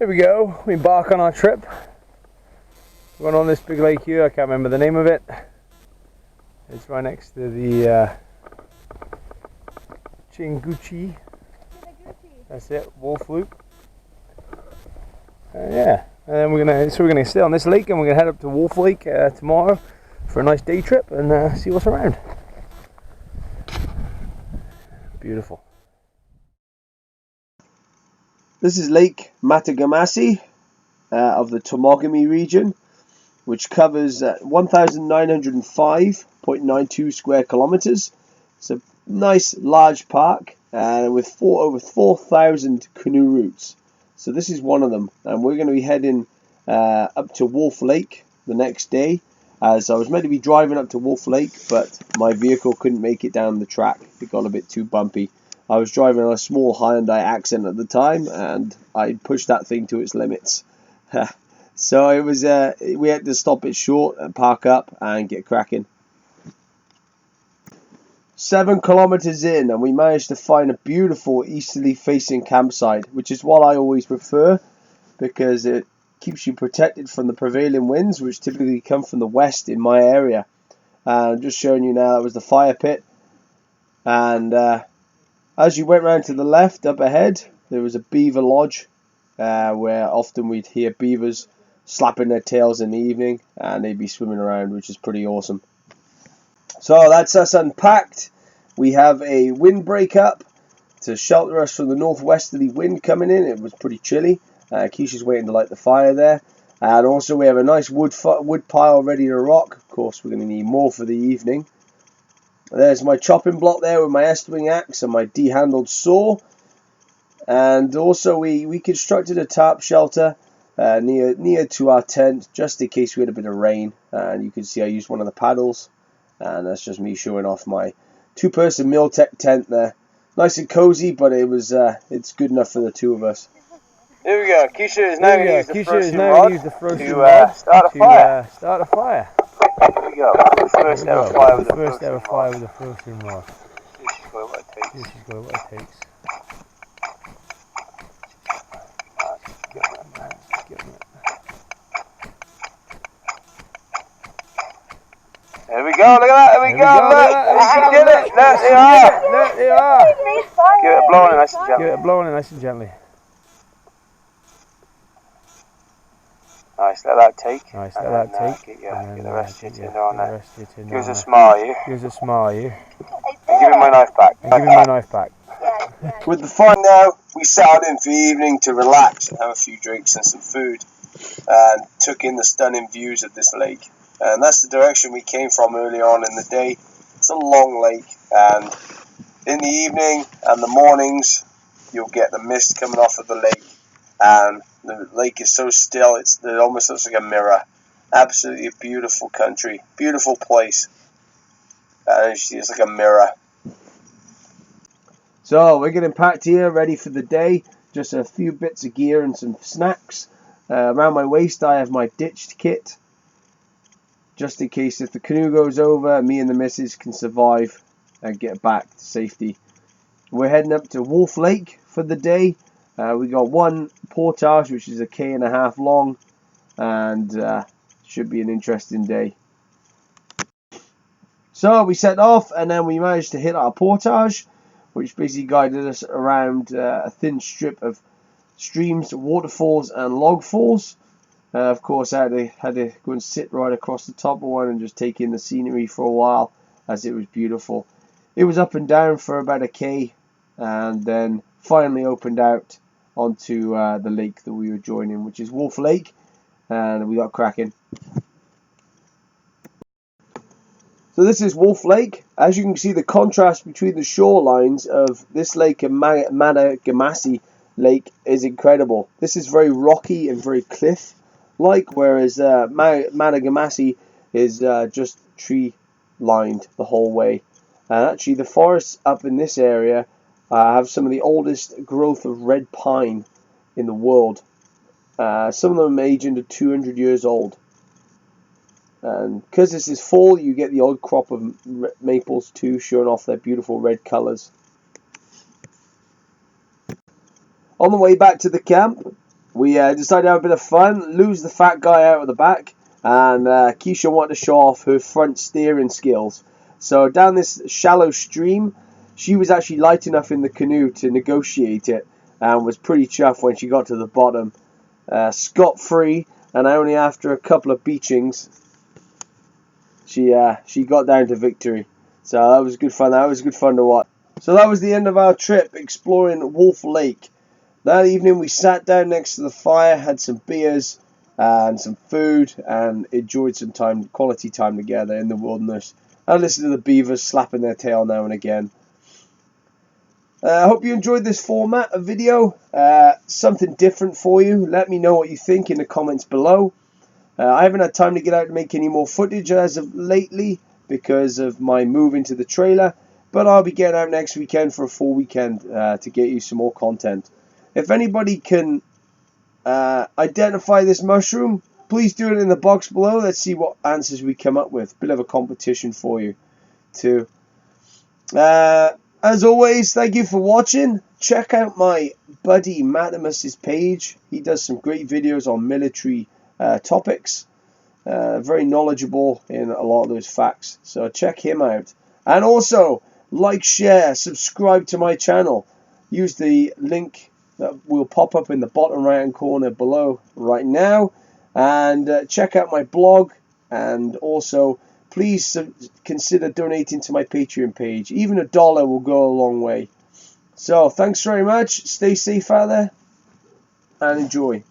Here we go, we embark on our trip. We're on this big lake here, I can't remember the name of it. It's right next to the Chinguchi. That's it, Wolf Loop. Yeah, and then we're gonna stay on this lake and we're gonna head up to Wolf Lake tomorrow for a nice day trip and see what's around. Beautiful. This is Lake Matagamasi of the Temagami region, which covers 1,905.92 square kilometers. It's a nice large park with over 4,000 canoe routes. So this is one of them, and we're going to be heading up to Wolf Lake the next day, as I was meant to be driving up to Wolf Lake, but my vehicle couldn't make it down the track. It got a bit too bumpy. I was driving on a small Hyundai Accent at the time, and I pushed that thing to its limits. So it was we had to stop it short and park up and get cracking. 7 kilometers in, and we managed to find a beautiful easterly facing campsite, which is what I always prefer because it keeps you protected from the prevailing winds, which typically come from the west in my area. I'm just showing you now, that was the fire pit, and as you went round to the left up ahead, there was a beaver lodge where often we'd hear beavers slapping their tails in the evening, and they'd be swimming around, which is pretty awesome. So that's us unpacked. We have a windbreak up to shelter us from the northwesterly wind coming in. It was pretty chilly. Keisha's waiting to light the fire there. And also we have a nice wood pile ready to rock. Of course, we're going to need more for the evening. There's my chopping block there with my Estwing axe and my D-handled saw. And also we constructed a tarp shelter near to our tent, just in case we had a bit of rain. And you can see I used one of the paddles. And that's just me showing off my 2-person Miltech tent there. Nice and cozy, but it's good enough for the two of us. Here we go. Keisha is now going to use the ferocium rod to start a fire. Here we go. First ever fire with the ferocium rod. This is what it takes. There we go, look at that, there we go, look, she did it, look, they are. Give it a blowing nice and gently. Nice, let that take. Get the rest of your tinder on there. Give us a smile, you. And give me my knife back. With the fire now, we settled in for the evening to relax and have a few drinks and some food, and took in the stunning views of this lake. And that's the direction we came from early on in the day. It's a long lake, and in the evening and the mornings you'll get the mist coming off of the lake, and the lake is so still it almost looks like a mirror. Absolutely beautiful country, beautiful place, and you see it's like a mirror. So we're getting packed here, ready for the day. Just a few bits of gear and some snacks. Around my waist I have my ditched kit, just in case if the canoe goes over, me and the missus can survive and get back to safety. We're heading up to Wolf Lake for the day. We got one portage, which is 1.5 km long, and should be an interesting day. So we set off, and then we managed to hit our portage, which basically guided us around a thin strip of streams, waterfalls, and log falls. Of course, I had to go and sit right across the top of one and just take in the scenery for a while, as it was beautiful. It was up and down for about 1 km, and then finally opened out onto the lake that we were joining, which is Wolf Lake, and we got cracking. So this is Wolf Lake. As you can see, the contrast between the shorelines of this lake and Matagamasi Lake is incredible. This is very rocky and very cliff-like, whereas Matagamasi is just tree-lined the whole way. And actually, the forests up in this area have some of the oldest growth of red pine in the world. Some of them age into 200 years old. And because this is fall, you get the odd crop of maples too, showing off their beautiful red colours. On the way back to the camp, we decided to have a bit of fun, lose the fat guy out of the back, and Keisha wanted to show off her front steering skills. So down this shallow stream, she was actually light enough in the canoe to negotiate it, and was pretty chuffed when she got to the bottom. Scot-free, and only after a couple of beachings, she got down to victory. So that was good fun. That was good fun to watch. So that was the end of our trip exploring Wolf Lake. That evening we sat down next to the fire, had some beers and some food, and enjoyed some quality time together in the wilderness. I listened to the beavers slapping their tail now and again. I hope you enjoyed this format of video. Something different for you. Let me know what you think in the comments below. I haven't had time to get out and make any more footage as of lately because of my move into the trailer, but I'll be getting out next weekend for a full weekend to get you some more content. If anybody can identify this mushroom, please do it in the box below. Let's see what answers we come up with. Bit of a competition for you too. As always, thank you for watching. Check out my buddy Matagamasi's page. He does some great videos on military topics. Very knowledgeable in a lot of those facts. So check him out. And also, like, share, subscribe to my channel. Use the link that will pop up in the bottom right hand corner below right now. And check out my blog. And also, please consider donating to my Patreon page. Even $1 will go a long way. So, thanks very much. Stay safe out there. And enjoy.